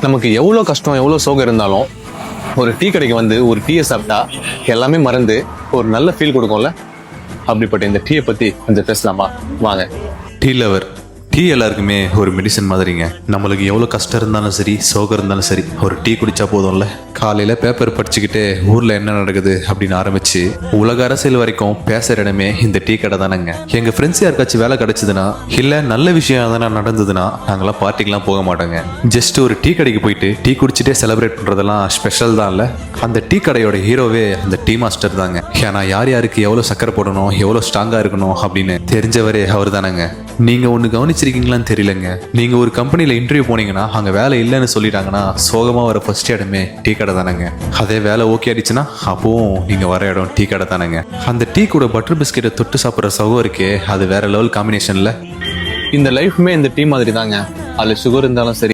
நமக்கு எவ்வளோ கஷ்டம் எவ்வளோ சோகம் இருந்தாலும் ஒரு டீ கடைக்கு வந்து ஒரு டீயை சாப்பிட்டா எல்லாமே மறந்து ஒரு நல்ல ஃபீல் கொடுக்கும்ல. அப்படிப்பட்ட இந்த டீயை பற்றி கொஞ்சம் பேசலாமா? வாங்க. Tea lower. டீ எல்லாருக்குமே ஒரு மெடிசன் மாதிரிங்க. நம்மளுக்கு எவ்வளோ கஷ்டம் இருந்தாலும் சரி, சோகம் இருந்தாலும் சரி, ஒரு டீ குடிச்சா போதும்ல. காலையில் பேப்பர் படிச்சுக்கிட்டு ஊரில் என்ன நடக்குது அப்படின்னு ஆரம்பிச்சு உலக அரசியல் வரைக்கும் பேசுகிற இடமே இந்த டீ கடை தானேங்க. எங்கள் ஃப்ரெண்ட்ஸ் யாருக்காச்சும் வேலை கிடைச்சதுன்னா, இல்லை நல்ல விஷயம் எதனா நடந்ததுன்னா, நாங்களாம் பார்ட்டிக்கெலாம் போக மாட்டோங்க. ஜஸ்ட் ஒரு டீ கடைக்கு போயிட்டு டீ குடிச்சிட்டே செலிப்ரேட் பண்ணுறதெல்லாம் ஸ்பெஷல் தான் இல்லை. அந்த டீ கடையோட ஹீரோவே அந்த டீ மாஸ்டர் தாங்க. ஏன்னா யார் யாருக்கு எவ்வளோ சக்கரை போடணும், எவ்வளோ ஸ்ட்ராங்காக இருக்கணும் அப்படின்னு தெரிஞ்சவரே அவர் தானேங்க. நீங்கள் ஒன்று கவனிச்சிருக்கீங்களான்னு தெரியலங்க. நீங்கள் ஒரு கம்பெனியில் இன்டர்வியூ போனீங்கன்னா அங்கே வேலை இல்லைன்னு சொல்லிட்டாங்கன்னா சோகமாக வர ஃபர்ஸ்ட் இடமே டீ கடை தானேங்க. அதே வேலை ஓகே ஆயிடுச்சுன்னா அப்பவும் நீங்கள் வர இடம் டீ கடை தானேங்க. அந்த டீ கூட பட்டர் பிஸ்கெட்டை தொட்டு சாப்பிட்ற சகம் இருக்கே, அது வேற லெவல் காம்பினேஷனில். இந்த லைஃப்மே இந்த டீ மாதிரி தாங்க. அதில் சுகர் இருந்தாலும் சரி,